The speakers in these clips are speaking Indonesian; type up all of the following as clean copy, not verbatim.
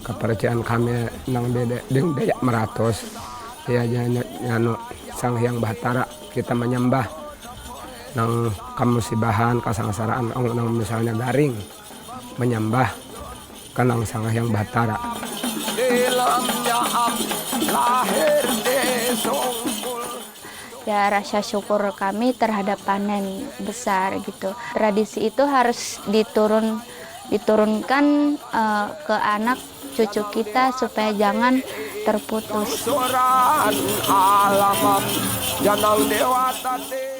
Kepercayaan kami nang Dayak Meratus ya nyano Sang Hyang Bahtara kita menyembah nang kamusibahan kasangsaraan nang misalnya garing menyembah kanang Sang Hyang Bahtara. Ya rasa syukur kami terhadap panen besar gitu. Tradisi itu harus diturunkan ke anak cucu kita supaya jangan terputus.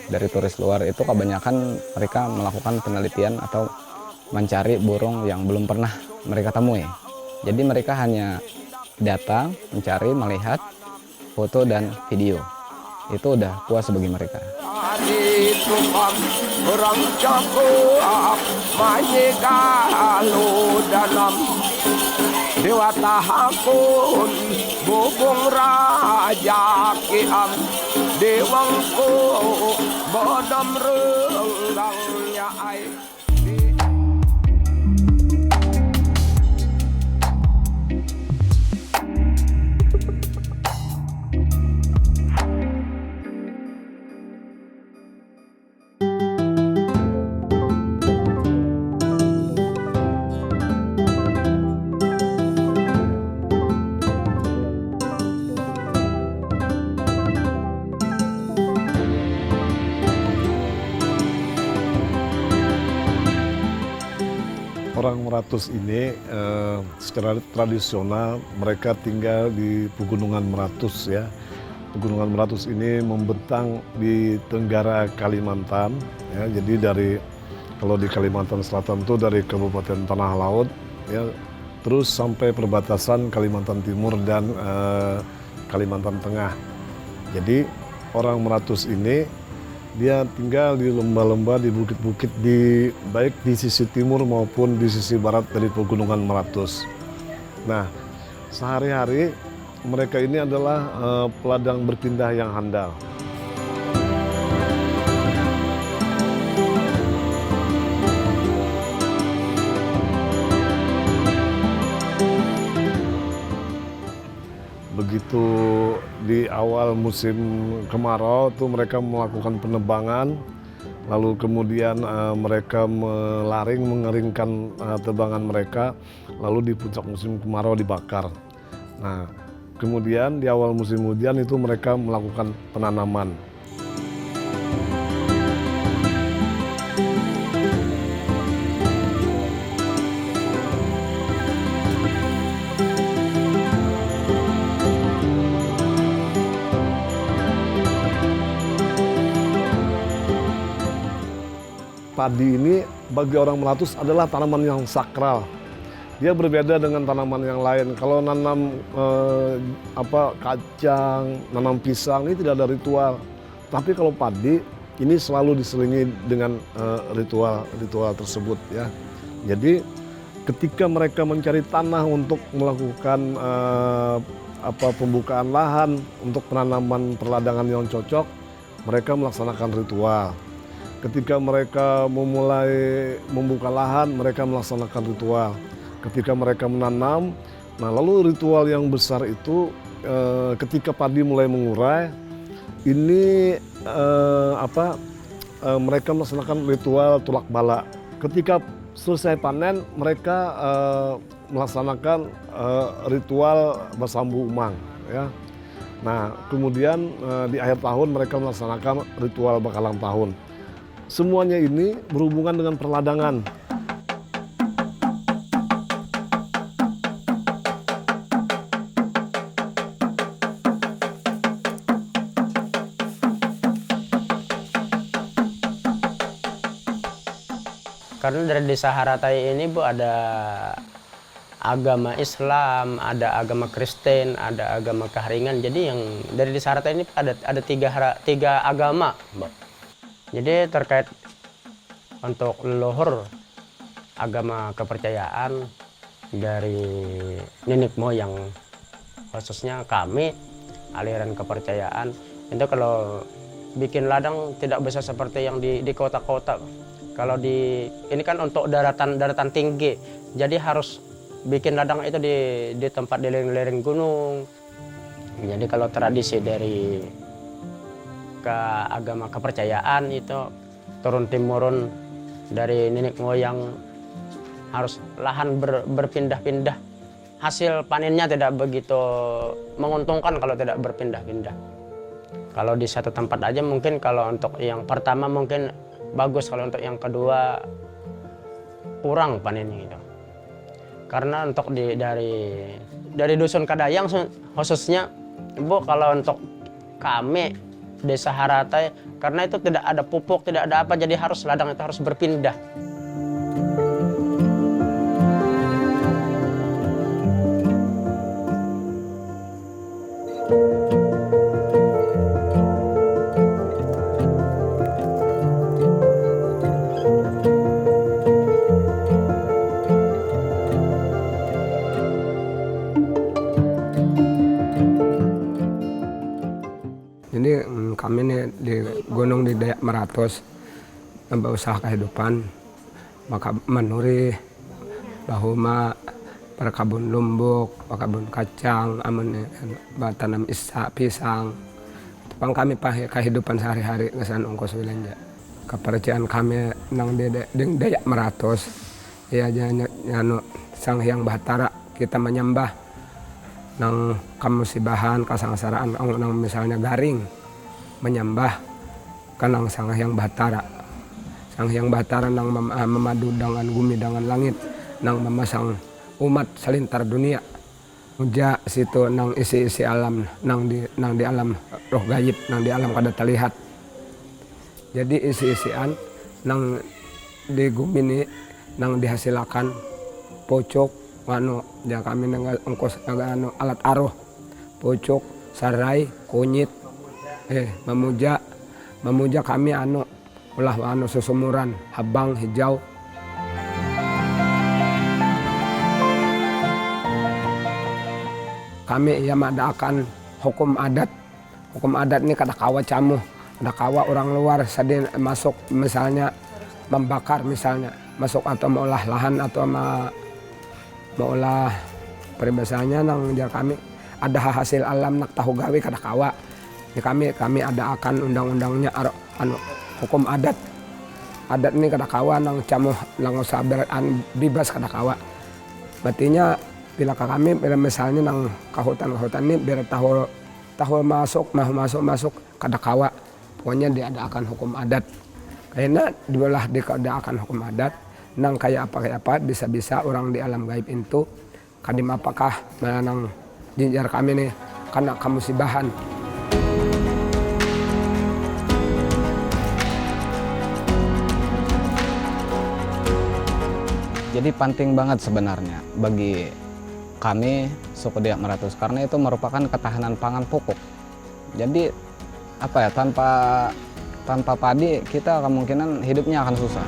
Dari turis luar itu kebanyakan mereka melakukan penelitian atau mencari burung yang belum pernah mereka temui. Jadi mereka hanya datang, mencari, melihat foto dan video. Itu udah puas bagi mereka. Dewa tahakun bubung raja kiam dewangku bodom renggangnya ai. Orang Meratus ini secara tradisional mereka tinggal di Pegunungan Meratus ya. Pegunungan Meratus ini membentang di Tenggara Kalimantan ya. Jadi kalau di Kalimantan Selatan itu dari Kabupaten Tanah Laut ya terus sampai perbatasan Kalimantan Timur dan Kalimantan Tengah. Jadi orang Meratus ini dia tinggal di lembah-lembah, di bukit-bukit, baik di sisi timur maupun di sisi barat dari Pegunungan Meratus. Nah, sehari-hari mereka ini adalah peladang berpindah yang handal. Begitu di awal musim kemarau tuh mereka melakukan penebangan, lalu kemudian mereka mengeringkan tebangan mereka, lalu di puncak musim kemarau dibakar. Nah, kemudian di awal musim hujan itu mereka melakukan penanaman. Padi ini bagi orang Meratus adalah tanaman yang sakral. Dia berbeda dengan tanaman yang lain. Kalau nanam kacang, nanam pisang ini tidak ada ritual. Tapi kalau padi ini selalu diselingi dengan ritual tersebut ya. Jadi ketika mereka mencari tanah untuk melakukan pembukaan lahan untuk penanaman perladangan yang cocok, mereka melaksanakan ritual. Ketika mereka memulai membuka lahan, mereka melaksanakan ritual. Ketika mereka menanam, nah lalu ritual yang besar itu ketika padi mulai mengurai, ini mereka melaksanakan ritual tulak bala. Ketika selesai panen, mereka melaksanakan ritual bersambu umang. Ya. Nah kemudian di akhir tahun mereka melaksanakan ritual bakalang tahun. Semuanya ini berhubungan dengan perladangan. Karena dari desa Haratai ini Bu ada agama Islam, ada agama Kristen, ada agama Kahringan. Jadi yang dari desa Haratai ini ada tiga agama, Mbak. Jadi terkait untuk leluhur agama kepercayaan dari nenek moyang, khususnya kami aliran kepercayaan itu kalau bikin ladang tidak bisa seperti yang di kota-kota, Kalau ini kan untuk daratan tinggi, jadi harus bikin ladang itu di tempat di lereng-lereng gunung. Jadi kalau tradisi dari agama kepercayaan itu turun temurun dari nenek moyang, harus lahan berpindah-pindah. Hasil panennya tidak begitu menguntungkan kalau tidak berpindah-pindah. Kalau di satu tempat aja mungkin kalau untuk yang pertama mungkin bagus, kalau untuk yang kedua kurang panennya gitu. Karena untuk dari dusun Kadayang khususnya, Bu, kalau untuk kami Desa Haratai, karena itu tidak ada pupuk, tidak ada apa, jadi harus ladang itu harus berpindah. Jadi kami nih di gunung di Dayak Meratus berusaha kehidupan, maka menuri bahuma perkabun lumbuk, perkabun kacang, amun tanam pisang. Pang kami kehidupan sehari-hari kesan ongkos wilanja. Kepercayaan kami nang di Dayak Meratus, ya nyano Sang Hyang Bahtara kita menyembah nang kamusibahan kasangsaraan nang misalnya garing menyembah kanang Sang Hyang Bahtara. Sang Hyang Bahtara nang memadu dengan bumi dengan langit, nang memasang umat selintar dunia. Muja situ nang isi-isi alam, nang di alam roh gaib, nang di alam kada terlihat. Jadi isi-isian nang di bumi ini nang dihasilkan pocok ya kami ongkos alat aroh, pocok, sarai, kunyit, memuja kami ulah susumuran, habang, hijau. Kami ia madakan hukum adat. Hukum adat ini kada kawa camu, kada kawa orang luar sedih masuk misalnya membakar misalnya, masuk atau mengolah lahan atau mengolah peribahasanya nang jar kami ada hasil alam nak tahu gawe kada kawa. Ini kami ada akan undang-undangnya hukum adat. Adat ini kada kawa nang camu nang saberan bebas kada kawa. Berartinya bila kami misalnya nang kahutan ini biar tahu masuk kada kawa. Pokoknya diadakan hukum adat. Karena dibelah diadakan hukum adat nang kayak apa bisa orang di alam gaib itu kadim apakah nang jinjar kami nih karena kamusibahan. Jadi penting banget sebenarnya bagi kami suku Dayak Meratus karena itu merupakan ketahanan pangan pokok. Jadi tanpa padi kita kemungkinan hidupnya akan susah.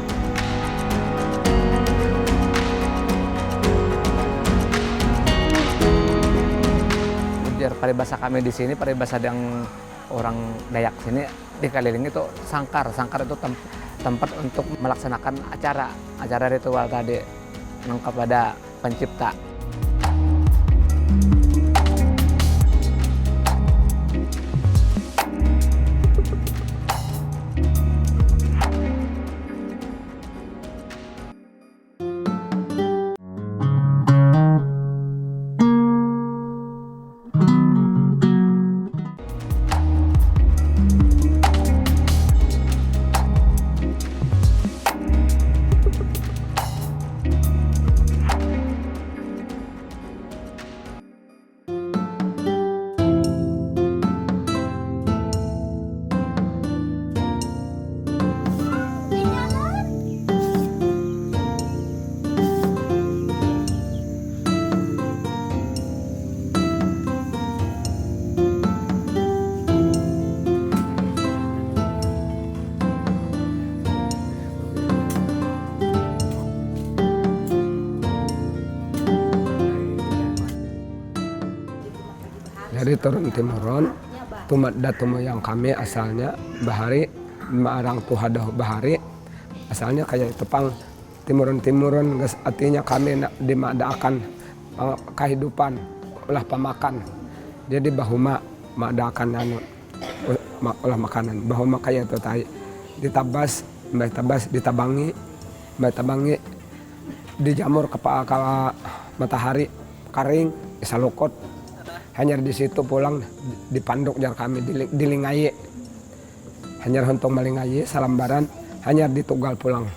Paribasa kami di sini, paribasa yang orang Dayak sini dikelilingi itu sangkar. Sangkar itu tempat untuk melaksanakan acara ritual tadi kepada pencipta. Dari turun temurun, tumat datumu yang kami asalnya bahari, marang tuhadah bahari, Asalnya kayak itu pang timurun artinya kami dimadakan kehidupan ulah pemakan. Jadi bahuma madakan ulah makanan. Bahuma kayak itu tadi ditabas, ditabangi, dijamur ke matahari kering, isalukot. Hanya di situ pulang dipanduk jar kami dilingai. Hanya untuk melingai salambaran, hanya ditugal pulang.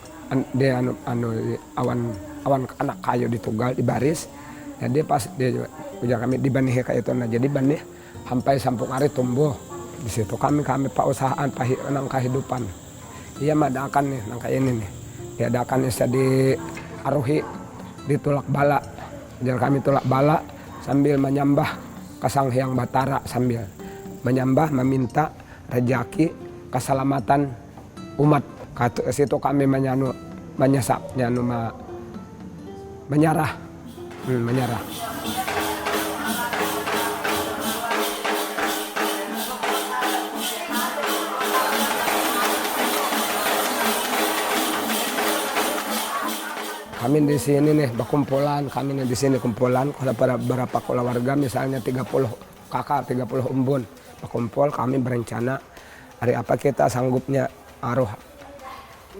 Di awan anak kayu ditugal di baris. Jadi pas dia ujar kami dibanihi kayak itu. Nah jadi banih sampai sampung hari tumbuh. Di situ kami pausahaan nang kehidupan. Iya madakan nih nang kayak ini nih. Diadakan bisa diaruhi ditulak bala. Jar kami tulak bala sambil menyembah ke Sang Hyang Batara, sambil menyembah meminta rezeki keselamatan umat. Ke situ kami menyerah. Kami di sini nih berkumpulan, kami di sini kumpulan pada beberapa keluarga misalnya 30 kakak, 30 umbun berkumpul, kami berencana hari apa kita sanggupnya aruh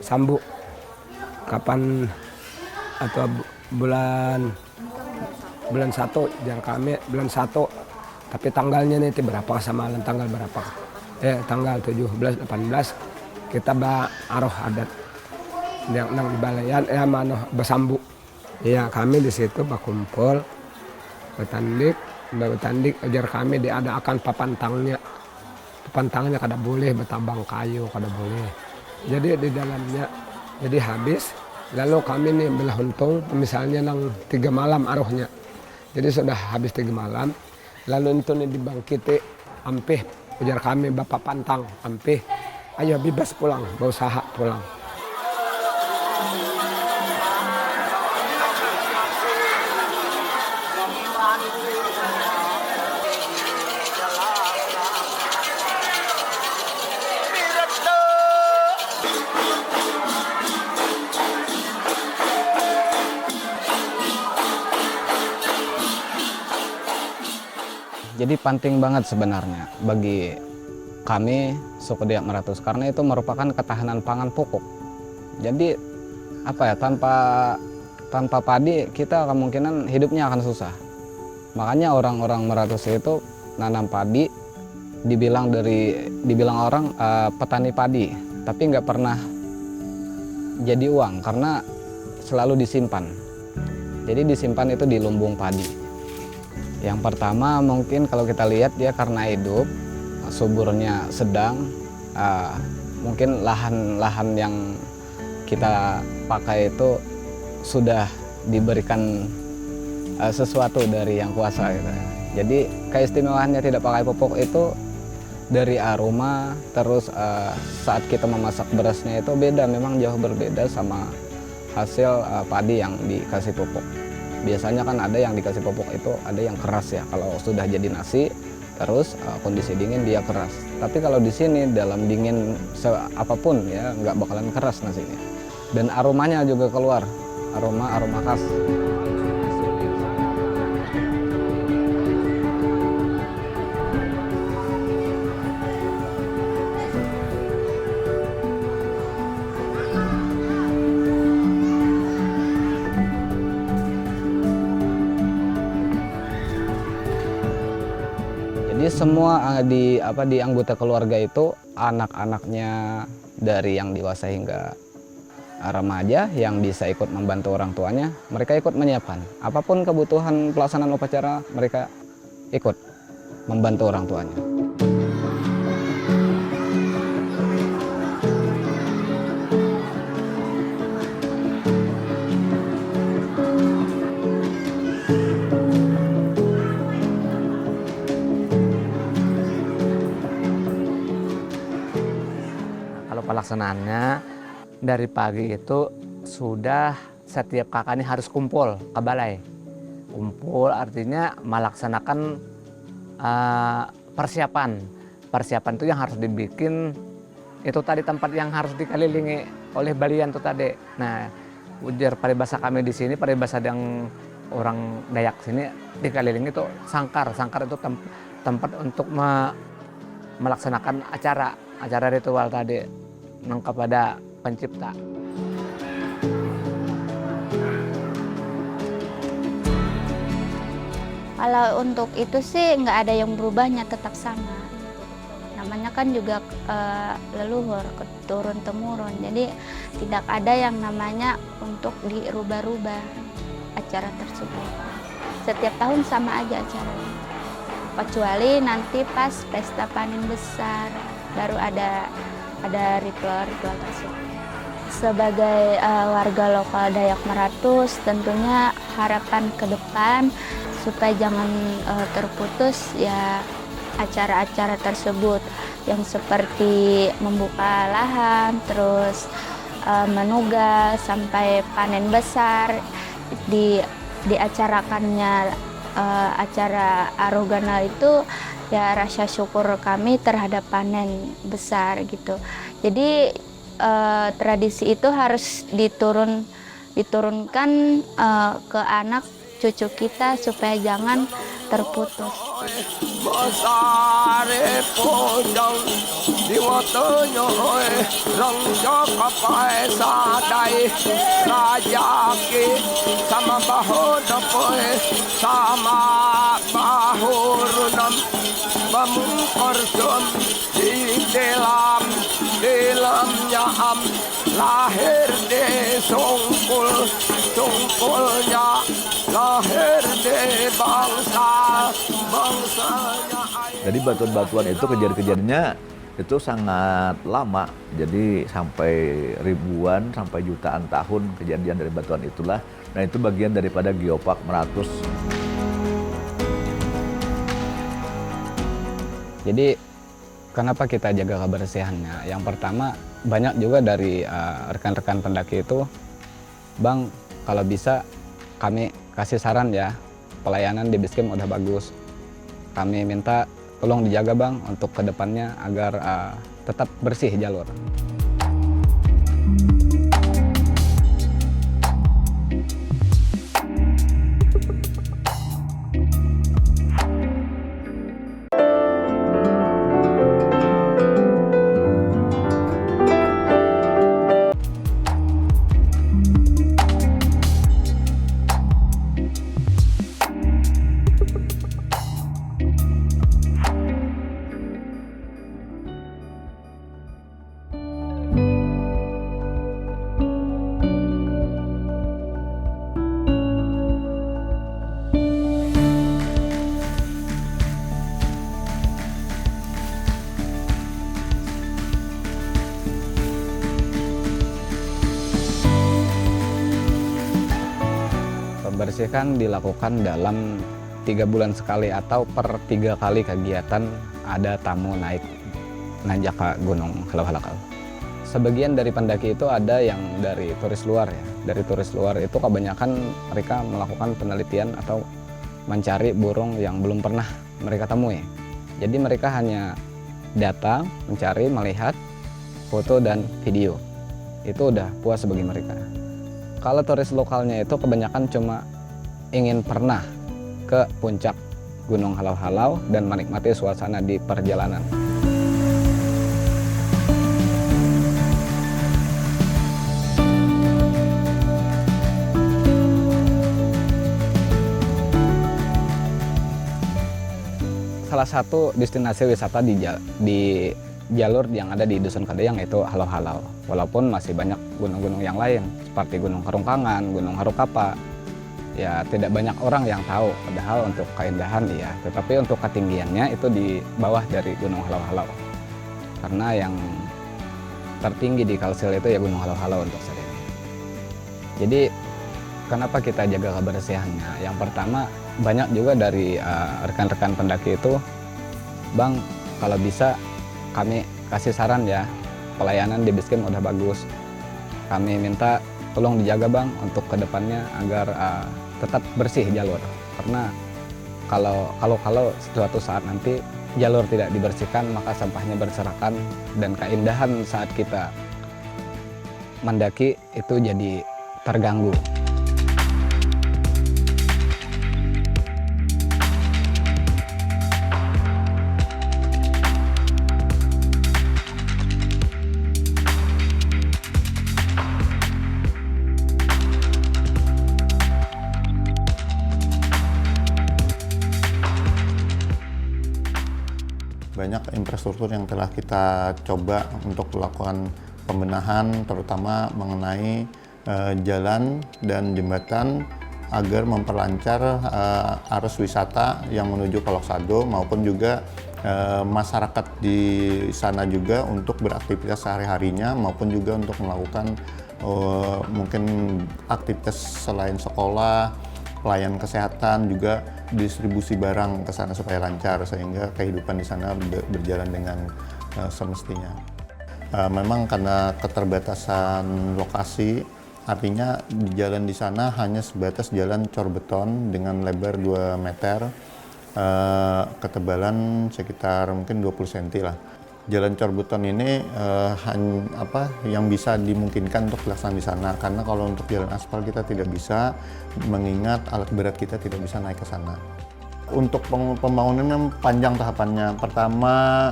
sambu kapan atau bulan 1 jangan kami bulan 1 tapi tanggalnya nih berapa samalan tanggal berapa tanggal 17 18 kita aruh adat yang nang di balayan mano besambu ya kami di situ berkumpul bertandik ajar kami diadakan papantangnya kada boleh bertabang kayu kada boleh jadi di dalamnya jadi habis lalu kami nih belah untung misalnya nang 3 malam aruhnya jadi sudah habis 3 malam lalu itu nih dibangkiti ampih ujar kami bapak pantang ampih ayo bebas pulang berusaha pulang. Jadi penting banget sebenarnya bagi kami suku Dayak Maratus karena itu merupakan ketahanan pangan pokok. Jadi tanpa padi kita kemungkinan hidupnya akan susah. Makanya orang-orang Maratus itu nanam padi dibilang orang petani padi, tapi nggak pernah jadi uang karena selalu disimpan. Jadi disimpan itu di lumbung padi. Yang pertama mungkin kalau kita lihat dia karena hidup suburnya sedang, mungkin lahan-lahan yang kita pakai itu sudah diberikan sesuatu dari yang kuasa gitu. Jadi keistimewaannya tidak pakai pupuk itu dari aroma, terus saat kita memasak berasnya itu beda, memang jauh berbeda sama hasil padi yang dikasih pupuk. Biasanya kan ada yang dikasih pupuk itu ada yang keras ya, kalau sudah jadi nasi terus kondisi dingin dia keras. Tapi kalau di sini dalam dingin apapun ya nggak bakalan keras nasinya. Dan aromanya juga keluar, aroma khas. Jadi semua di anggota keluarga itu anak-anaknya dari yang dewasa hingga remaja yang bisa ikut membantu orang tuanya, mereka ikut menyiapkan apapun kebutuhan pelaksanaan upacara, mereka ikut membantu orang tuanya. Pelaksanaannya dari pagi itu sudah setiap kakak ini harus kumpul ke balai. Kumpul artinya melaksanakan persiapan. Persiapan itu yang harus dibikin itu tadi tempat yang harus dikelilingi oleh balian itu tadi. Nah, ujar paribasa kami di sini, paribasa yang orang Dayak sini dikelilingi itu sangkar. Sangkar itu tempat untuk melaksanakan acara ritual tadi kepada pencipta. Kalau untuk itu sih nggak ada yang berubahnya, tetap sama. Namanya kan juga leluhur, turun temurun. Jadi tidak ada yang namanya untuk dirubah-rubah acara tersebut. Setiap tahun sama aja acaranya. Kecuali nanti pas pesta panen besar baru ada ritual-ritual tersebut. Sebagai warga lokal Dayak Maratus, tentunya harapan ke depan supaya jangan terputus ya acara-acara tersebut yang seperti membuka lahan, terus menugal sampai panen besar, diacarakannya acara aroganal itu ya rasa syukur kami terhadap panen besar gitu. Jadi tradisi itu harus diturunkan ke anak cucu kita supaya jangan terputus. Besare pojang diwatanya rang jaka pae sadai raja ki sama bahoda poe sama bahurunam bamungkar sum di dalamnya lahir de sungkulnya lahir de bangsanya. Jadi batuan-batuan itu kejadian-kejadiannya itu sangat lama, jadi sampai ribuan sampai jutaan tahun kejadian dari batuan itulah. Nah itu bagian daripada Geopark Meratus. Jadi kenapa kita jaga kebersihannya? Yang pertama, banyak juga dari rekan-rekan pendaki itu, Bang, kalau bisa kami kasih saran ya, pelayanan di base camp udah bagus. Kami minta tolong dijaga Bang untuk kedepannya agar tetap bersih jalur. Pembersihan dilakukan dalam 3 bulan sekali atau per 3 kali kegiatan ada tamu nanjak ke Gunung Halau-Halakal. Sebagian dari pendaki itu ada yang dari turis luar ya. Dari turis luar itu kebanyakan mereka melakukan penelitian atau mencari burung yang belum pernah mereka temui. Jadi mereka hanya datang, mencari, melihat, foto dan video. Itu udah puas bagi mereka. Kalau turis lokalnya itu kebanyakan cuma ingin pernah ke puncak Gunung Halau-Halau dan menikmati suasana di perjalanan. Salah satu destinasi wisata di jalur yang ada di Dusun Kadayang yaitu Halau-Halau. Walaupun masih banyak gunung-gunung yang lain seperti Gunung Karungkangan, Gunung Harukapa. Ya tidak banyak orang yang tahu, padahal untuk keindahan iya, tetapi untuk ketinggiannya itu di bawah dari Gunung Halau-Halau. Karena yang tertinggi di Kalsel itu ya Gunung Halau-Halau untuk saat ini. Jadi kenapa kita jaga kebersihannya? Yang pertama, banyak juga dari rekan-rekan pendaki itu, Bang, kalau bisa kami kasih saran ya, pelayanan di base camp udah bagus. Kami minta tolong dijaga Bang untuk kedepannya agar tetap bersih jalur. Karena kalau suatu saat nanti jalur tidak dibersihkan, maka sampahnya berserakan dan keindahan saat kita mendaki itu jadi terganggu. Banyak infrastruktur yang telah kita coba untuk melakukan pembenahan, terutama mengenai jalan dan jembatan agar memperlancar arus wisata yang menuju ke Lok Sado maupun juga masyarakat di sana juga untuk beraktivitas sehari-harinya maupun juga untuk melakukan mungkin aktivitas selain sekolah, pelayan kesehatan, juga distribusi barang ke sana supaya lancar sehingga kehidupan di sana berjalan dengan semestinya. Memang karena keterbatasan lokasi, artinya di jalan di sana hanya sebatas jalan cor beton dengan lebar 2 meter, ketebalan sekitar mungkin 20 cm lah. Jalan cor beton ini yang bisa dimungkinkan untuk dilaksanakan di sana, karena kalau untuk jalan aspal kita tidak bisa, mengingat alat berat kita tidak bisa naik ke sana. Untuk pembangunan panjang tahapannya. Pertama,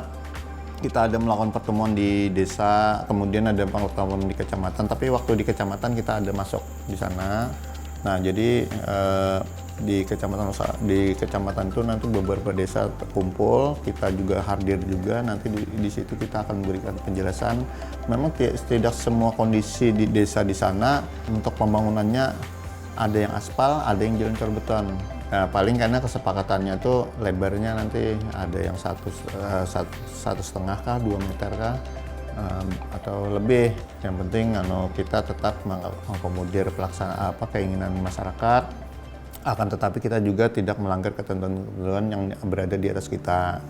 kita ada melakukan pertemuan di desa, kemudian ada pertemuan di kecamatan, tapi waktu di kecamatan kita ada masuk di sana. Nah, jadi di kecamatan itu nanti beberapa desa terkumpul, kita juga hadir juga, nanti di situ kita akan memberikan penjelasan. Memang tidak semua kondisi di desa di sana untuk pembangunannya ada yang aspal, ada yang jalan cor beton. Nah, paling karena kesepakatannya itu lebarnya nanti ada yang 1,5 kah, 2 meter kah, atau lebih. Yang penting kita tetap mengakomodir keinginan masyarakat. Akan tetapi kita juga tidak melanggar ketentuan yang berada di atas kita.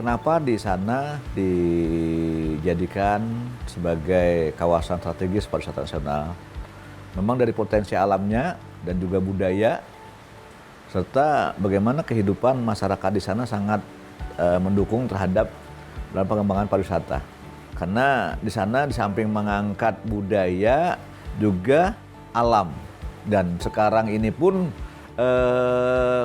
Kenapa di sana dijadikan sebagai kawasan strategis pariwisata nasional? Memang dari potensi alamnya dan juga budaya, serta bagaimana kehidupan masyarakat di sana sangat mendukung terhadap dalam pengembangan pariwisata. Karena di sana di samping mengangkat budaya, juga alam. Dan sekarang ini pun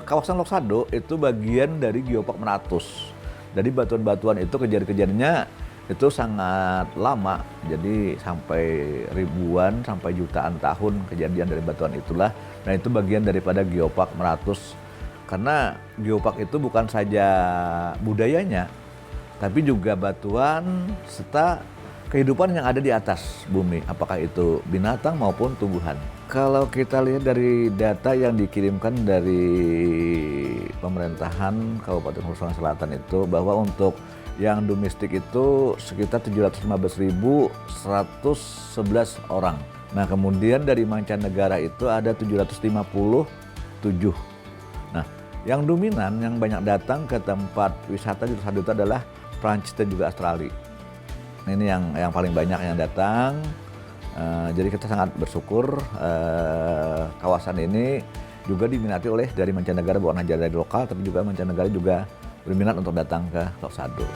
kawasan Lok Sado itu bagian dari Geopark Meratus. Jadi batuan-batuan itu kejadian-kejadiannya itu sangat lama, jadi sampai ribuan sampai jutaan tahun kejadian dari batuan itulah. Nah, itu bagian daripada Geopark Meratus. Karena Geopark itu bukan saja budayanya, tapi juga batuan serta kehidupan yang ada di atas bumi, apakah itu binatang maupun tumbuhan. Kalau kita lihat dari data yang dikirimkan dari pemerintahan Kabupaten Hulu Selatan itu, bahwa untuk yang domestik itu sekitar 715.111 orang. Nah, kemudian dari mancanegara itu ada 757. Nah, yang dominan, yang banyak datang ke tempat wisata di Sado itu adalah Prancis dan juga Australia. Nah, ini yang paling banyak yang datang. Jadi kita sangat bersyukur kawasan ini juga diminati oleh dari mancanegara, bukan hanya dari lokal, tapi juga mancanegara juga berminat untuk datang ke Lok Sado.